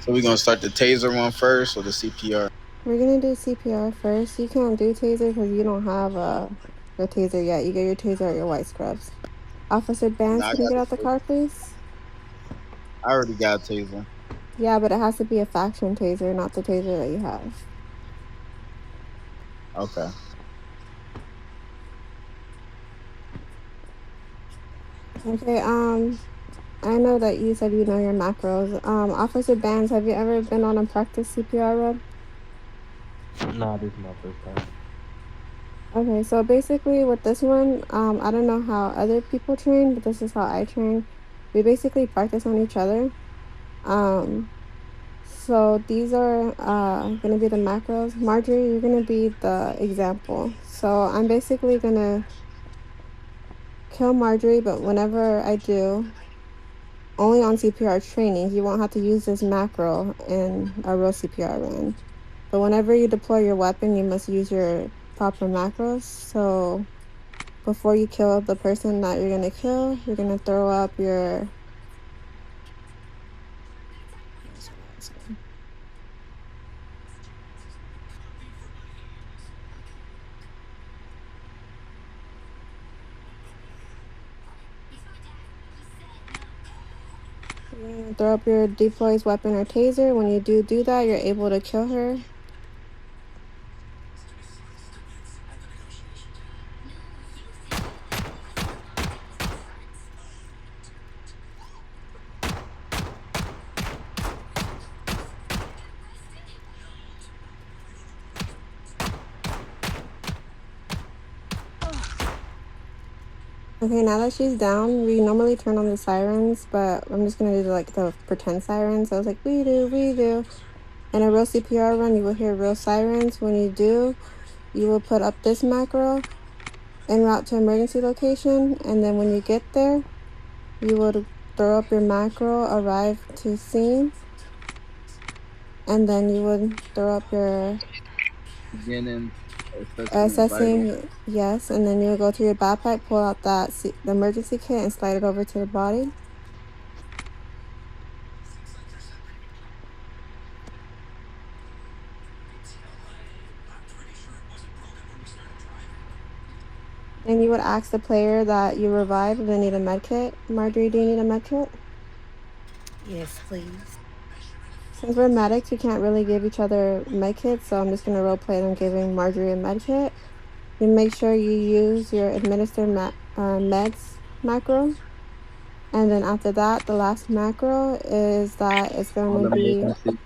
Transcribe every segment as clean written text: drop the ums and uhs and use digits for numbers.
So we're gonna start the taser one first or the CPR? We're gonna do CPR first. You can't do taser because you don't have your taser yet. You get your taser at your white scrubs. Officer No, Bands, I can you got get the out the taser. car, please? I already got a taser. Yeah, but it has to be a faction taser, not the taser that you have. Okay. Okay, I know that you said you know your macros. Officer Bands, have you ever been on a practice CPR run? Nah, this is my first time. Okay, so basically with this one, I don't know how other people train, but this is how I train. We basically practice on each other. Um, so these are gonna be the macros. Marjorie, you're gonna be the example. So I'm basically gonna kill Marjorie, but whenever I do, only on CPR training, you won't have to use this macro in a real CPR run. But whenever you deploy your weapon, you must use your proper macros. So before you kill the person that you're gonna kill, you're gonna throw up your. You're gonna throw up your deploys weapon or taser. When you do that, you're able to kill her. Okay, now that she's down, we normally turn on the sirens, but I'm just gonna do like the pretend sirens. So I was like, we do, we do. In a real CPR run, you will hear real sirens. When you do, you will put up this macro en route to emergency location, and then when you get there, you would throw up your macro, arrive to scene, and then you would throw up your Beginning, assessment, vital. assessing, yes, and then you would go to your backpack, pull out the emergency kit, and slide it over to the body. Then you would ask the player that you revived if they need a med kit. Marjorie, do you need a med kit? Yes, please. Since we're medics, we can't really give each other med kits, so I'm just gonna role play them giving Marjorie a med kit. You make sure you use your administer meds macro. And then after that, the last macro is that it's going All to be, emergency.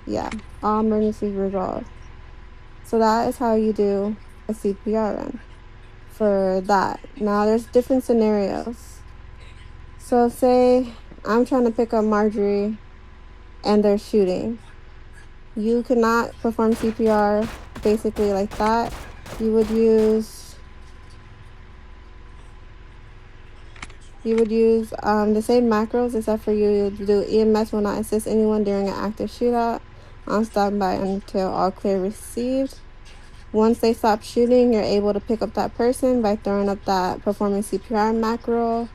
yeah, all emergencies resolved. So that is how you do a CPR run for that. Now there's different scenarios. So say I'm trying to pick up Marjorie and they're shooting. You cannot perform CPR basically like that. You would use the same macros except for you do EMS will not assist anyone during an active shootout. On standby until all clear received. Once they stop shooting, you're able to pick up that person by throwing up that performing CPR macro,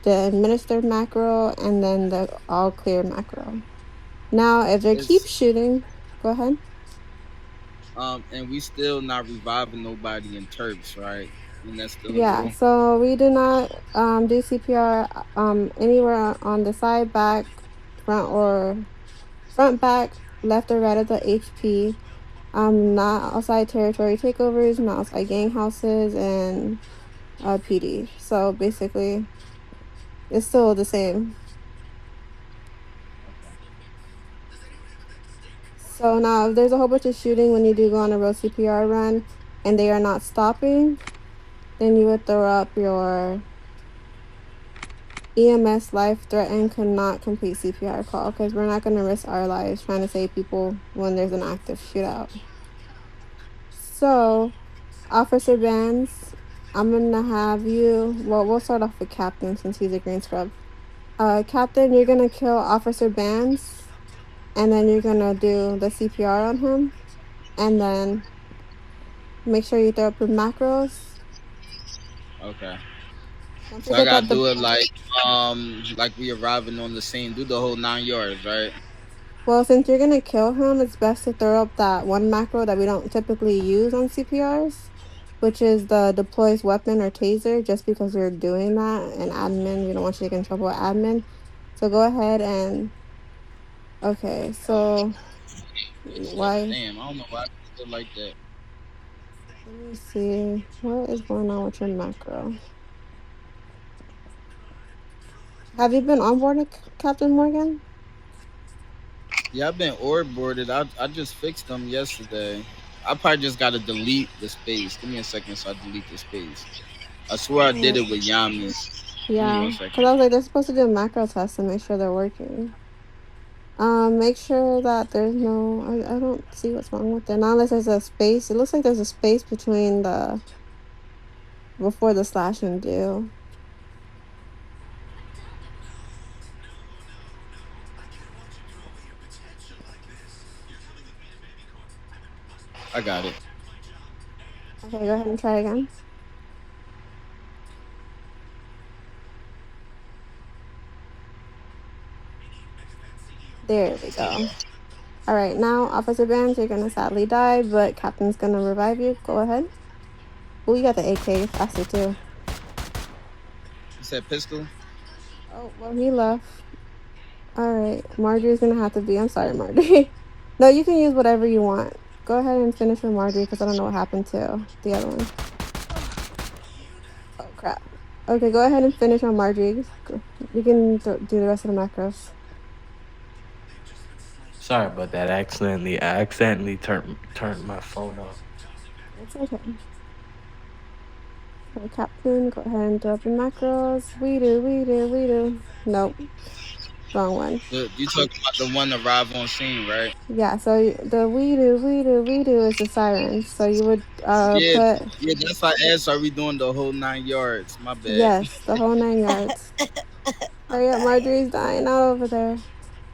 the administered macro, and then the all clear macro. Now, if they keep It's shooting, go ahead. and we still not reviving nobody in Turks, right? And that's still a Yeah, rule. so we do not do CPR anywhere on the side, back, front, or front, back, left, or right of the HP. Not outside territory takeovers, not outside gang houses, and PD. So basically, it's still the same. So now, if there's a whole bunch of shooting when you do go on a real CPR run and they are not stopping, then you would throw up your EMS life threatened could not complete CPR call because we're not going to risk our lives trying to save people when there's an active shootout. So, Officer Bands, I'm going to have you, well, we'll start off with Captain since he's a green scrub. Captain, you're going to kill Officer Bands and then you're going to do the CPR on him and then make sure you throw up your macros. Okay. Don't So I forget that gotta the do it like we arriving on the scene. Do the whole 9 yards, right? Well, since you're gonna kill him, it's best to throw up that one macro that we don't typically use on CPRs, which is the deploys weapon or taser, just because you're doing that in admin. We don't want you to get in trouble with admin. So go ahead and okay, Oh, so why damn, I don't know why I feel like that. let me see what is going on with your macro. Have you been onboarded, Captain Morgan? Yeah, I've been orb boarded. I just fixed them yesterday. I probably just gotta delete the space. Give me a second so I delete the space. I swear I did Alright. it with Yami. Give me Yeah, one because second. I was like, they're supposed to do a macro test to make sure they're working. Make sure that there's no, I don't see what's wrong with it. Not unless there's a space. It looks like there's a space between the, before the slash and do. I got it. Okay, go ahead and try again. There we go. All right, now, Officer Bands, you're gonna sadly die, but Captain's gonna revive you. Go ahead. Oh, you got the AK. You're faster too. You said pistol? Oh, well, he left. All right, Marjorie's gonna have to be. I'm sorry, Marjorie. No, you can use whatever you want. Go ahead and finish with Marjorie because I don't know what happened to the other one. Oh crap. Okay, go ahead and finish on Marjorie. You can do the rest of the macros. Sorry about that. I accidentally turned my phone off. It's okay. So Captain, go ahead and throw up your macros. We do. Nope, wrong one. You talking about the one arrive on scene, right? Yeah, so the we do is the sirens. So you would Yeah, put yeah. That's why I asked. Are we doing the whole 9 yards? My bad. yes, the whole 9 yards. I'm Hurry up, dying. Marjorie's dying out over there.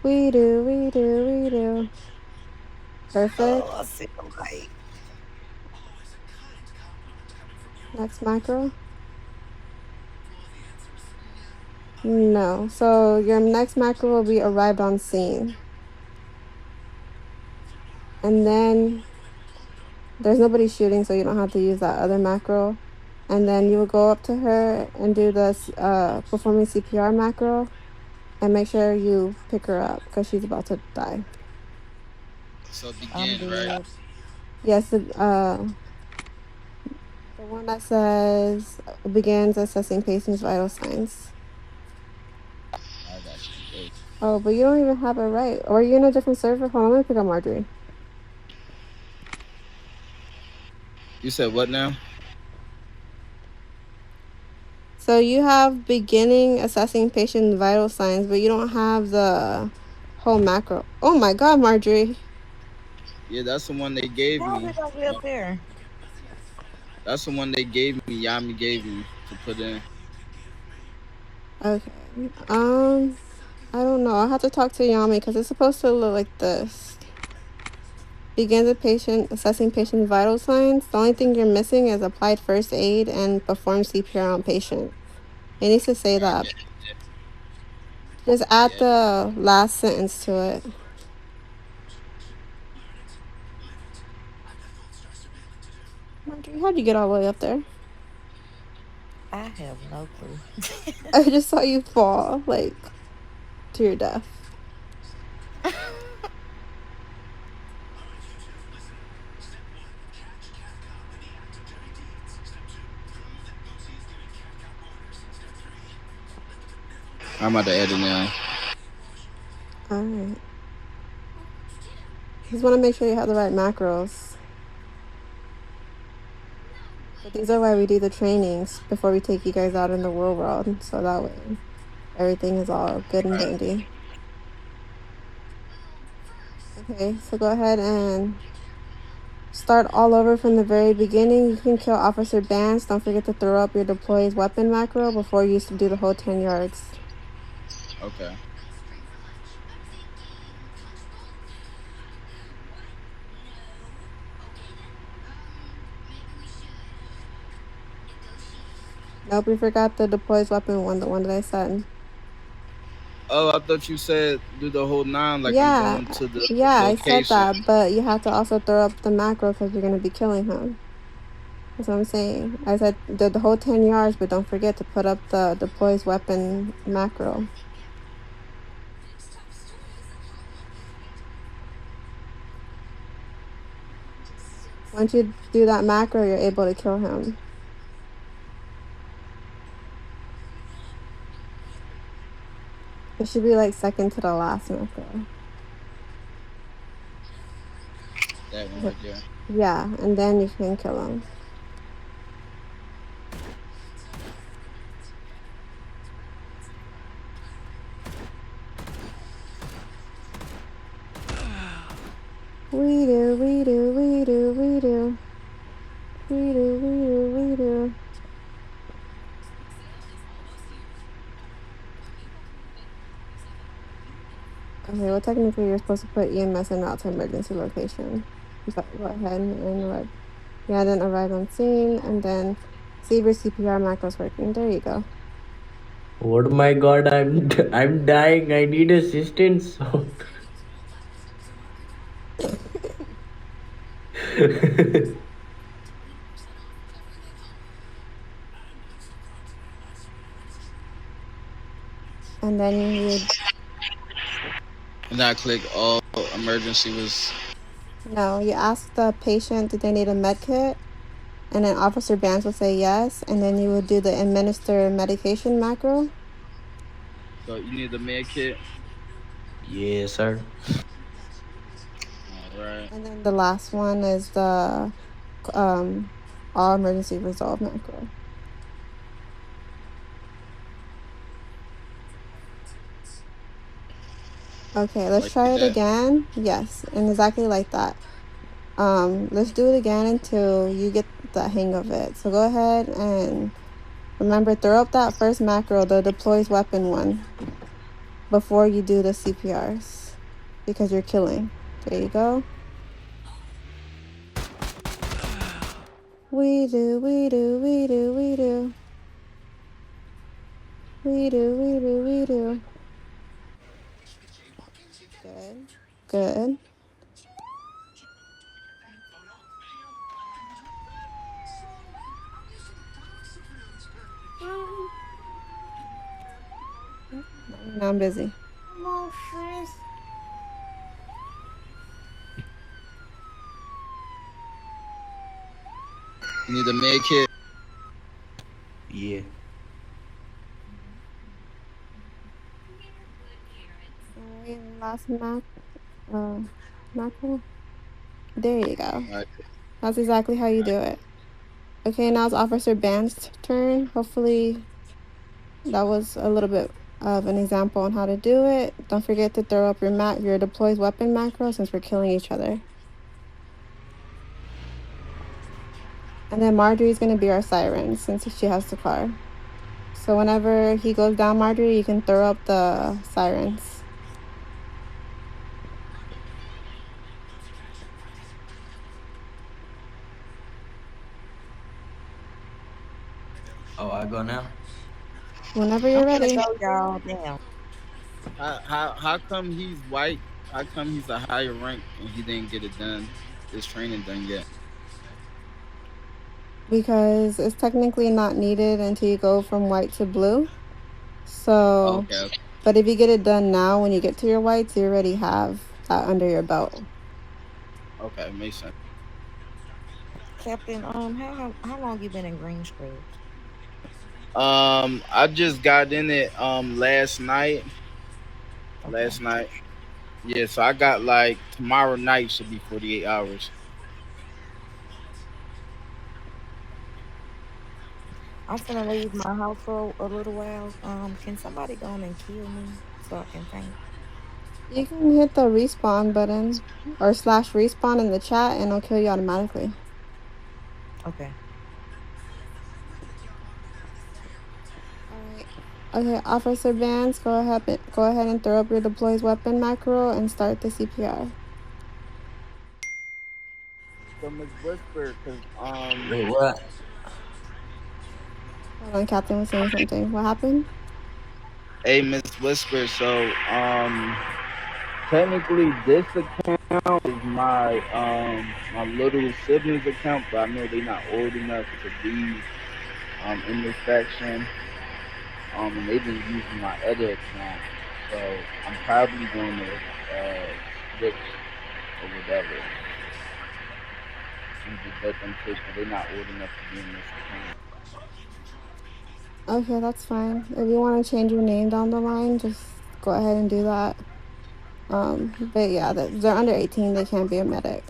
We do. Oh, I Perfect. see the light. Next macro. No. So your next macro will be arrived on scene. And then there's nobody shooting, so you don't have to use that other macro. And then you will go up to her and do this performing CPR macro and make sure you pick her up because she's about to die. So I'm begin, right? dead. Yes, the one that says begins assessing patient's vital signs. I got you. Wait. Oh, but you don't even have it right. Or are you in a different server? Hold on, let me pick up Marjorie. You said what now? So you have beginning assessing patient vital signs, but you don't have the whole macro. Oh my God, Marjorie. Yeah, that's the one they gave How me. did I get up there? That's the one they gave me. Yami gave me to put in. Okay. I don't know. I'll have to talk to Yami because it's supposed to look like this. Begins the patient assessing patient vital signs. The only thing you're missing is applied first aid and perform CPR on patient. It needs to say All right, that. yeah, Just add yeah. the last sentence to it. Marjorie, how'd you get all the way up there? I have no clue. I just saw you fall, like, to your death. I'm about to edit now. All right. Just want to make sure you have the right macros. But these are why we do the trainings before we take you guys out in the real world. So that way everything is all good and dandy. Okay, so go ahead and start all over from the very beginning. You can kill Officer Bands. Don't forget to throw up your deploy's weapon macro before you used to do the whole 10 yards. Okay. Nope, we forgot the deploy's weapon one, the one that I said. Oh, I thought you said do the whole nine like I'm Yeah, going to the yeah, I said location. that, but you have to also throw up the macro because you're gonna be killing him. That's what I'm saying. I said the whole 10 yards, but don't forget to put up the deploys weapon macro. Once you do that macro, you're able to kill him. It should be like second to the last macro. That one But right there. yeah, and then you can kill him. We do, we do, we do, we do. We do, we do, we do. Okay, well, technically, you're supposed to put EMS and route to emergency location. But go ahead and arrive. Yeah, then arrive on scene, and then see if your CPR macro's working. There you go. Oh my god, I'm dying. I need assistance. And then you And I click all emergency was no, you ask the patient, did they need a med kit? And then Officer Bands will say yes, and then you would do the administer medication macro. so you need the med kit. Yes, sir. All right. And then the last one is the um all emergency resolve macro. Okay, let's Like try it that. again. Yes, and exactly like that. Let's do it again until you get the hang of it. So go ahead and remember, throw up that first macro, the deploys weapon one, before you do the CPRs, because you're killing. There you go. We do, we do, we do, we do. We do, we do, we do. Good. Good. Now I'm busy. You need the med kit. Yeah. Alright, and last uh, macro. There you go. All right. That's exactly how you do it. Okay, now it's Officer Band's turn. Hopefully that was a little bit of an example on how to do it. Don't forget to throw up your deploys weapon macro since we're killing each other. And then Marjorie's gonna be our siren since she has the car. So whenever he goes down, Marjorie, you can throw up the sirens. Oh, I go now? Whenever I'm you're gonna ready. go, y'all. Damn. How come he's white? How come he's a higher rank and he didn't get it done? This training done yet? Because it's technically not needed until you go from white to blue. So, Okay. but if you get it done now when you get to your whites, you already have that under your belt. Okay. Makes sense. Captain, how long you been in green scrubs? I just got in it last night. Okay. Last night. Yeah, so I got like tomorrow night should be 48 hours. I'm finna leave my house for a little while. Can somebody go on and kill me so I can faint? You can hit the respawn button or slash respawn in the chat and it'll kill you automatically. Okay. All right. Okay, Officer Vance, go ahead and throw up your deploys weapon macro and start the CPR. So Miss Whisper, cause Wait, what? Hold on, Captain was saying something. What happened? Hey, Miss Whisper. So, technically, this account is my little sibling's account, but I know they're not old enough to be in this faction. And they've been using my other account, so I'm probably going to switch or whatever and just let them take because they're not old enough to be in this account. Okay, that's fine. If you want to change your name down the line, just go ahead and do that. But yeah, they're under 18. They can't be a medic.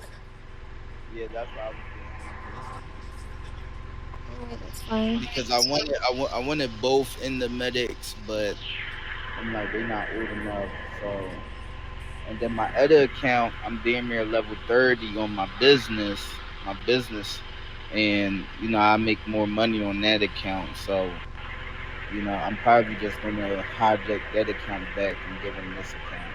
Yeah, that's what I was thinking All right, that's fine. because I wanted both in the medics, but I'm like they're not old enough. So, and then my other account, I'm damn near level 30 on my business, and I make more money on that account. So, I'm probably just gonna hijack that account back and give them this account.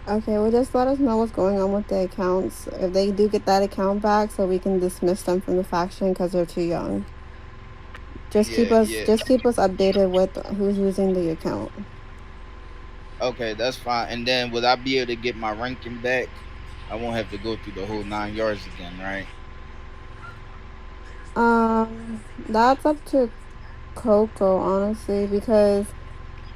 Okay, well, just let us know what's going on with the accounts. If they do get that account back, so we can dismiss them from the faction because they're too young. Yeah, yeah. Just keep us updated with who's using the account. Okay, that's fine. And then would I be able to get my ranking back? I won't have to go through the whole 9 yards again, right? That's up to Coco, honestly, because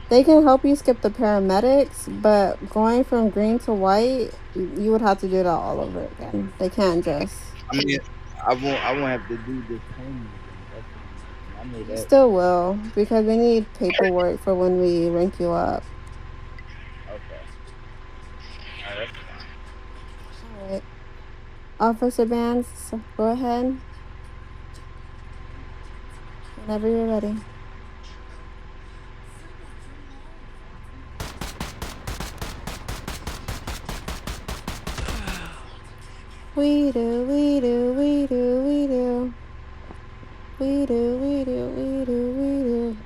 they can help you skip the paramedics, but going from green to white, you would have to do that all over again. They can't just. I mean, I won't have to do this training again. That's what I'm asking. I know You that. still will, because we need paperwork for when we rank you up. Okay. All right, that's fine. All right. Officer Bands, go ahead whenever you're ready. We do, we do, we do, we do. We do, we do, we do, we do.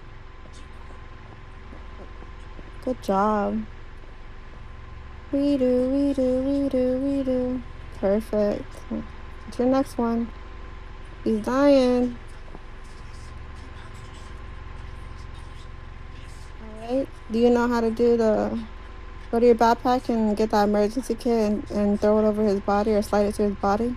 Good job. We do, we do, we do, we do. Perfect. What's your next one? He's dying. All right. Do you know how to do the go to your backpack and get that emergency kit and throw it over his body or slide it to his body?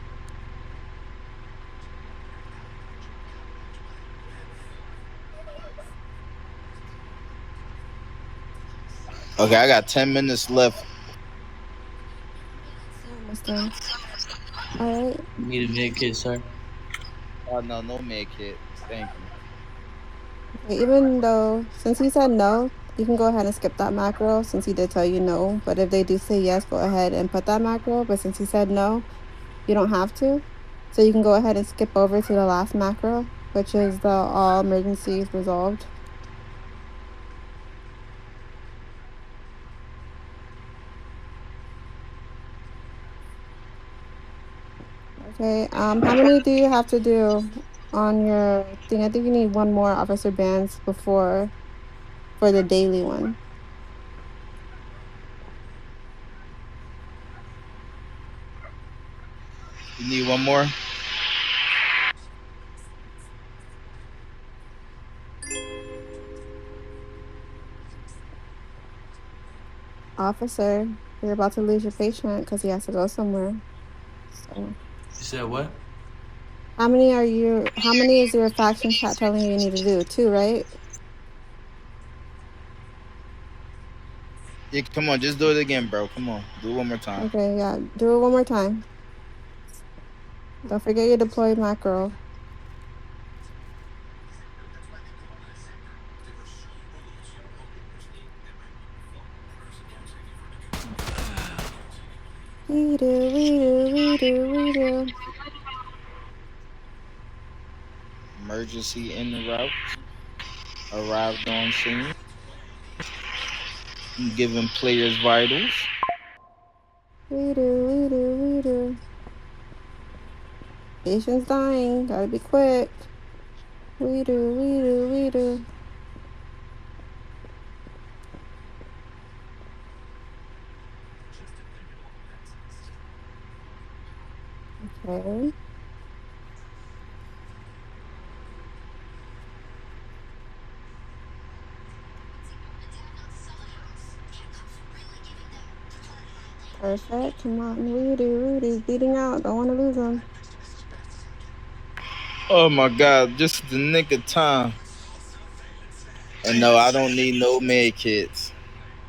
Okay, I got 10 minutes left. We're almost done. All right. Need a med kit, sir. Oh no, no med kit. Thank you. Okay, even though since he said no, you can go ahead and skip that macro since he did tell you no. But if they do say yes, go ahead and put that macro. But since he said no, you don't have to. So you can go ahead and skip over to the last macro, which is the all emergencies resolved. Okay. How many do you have to do on your thing? I think you need one more officer bands before for the daily one. You need one more? Officer, you're about to lose your patient because he has to go somewhere. So You said what? how many is your faction chat telling you need to do? Two, right? Yeah, come on, just do it again, bro. Come on, do it one more time. Okay, yeah. Do it one more time. Don't forget your deploy macro. We do, we do, we do, we do. Emergency en route. Arrived on scene. Giving players vitals. We do, we do, we do. Patient's dying. Gotta be quick. We do, we do, we do. Okay. Perfect. Come on, Rudy. Rudy's bleeding out. Don't want to lose him. Oh my god, just the nick of time. And no, I don't need no med kits.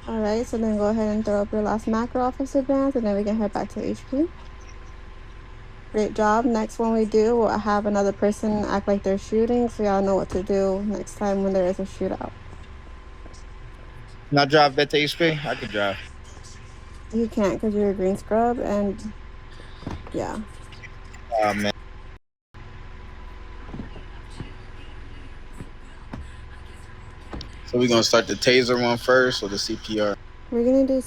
All right, so then go ahead and throw up your last macro, Officer Vance, and then we can head back to HP. Great job. Next one we do, we'll have another person act like they're shooting, so y'all know what to do next time when there is a shootout. Can I drive back to HP? I could drive. You can't because you're a green scrub, and yeah. Oh man. So we're gonna start the taser one first or the CPR? We're gonna do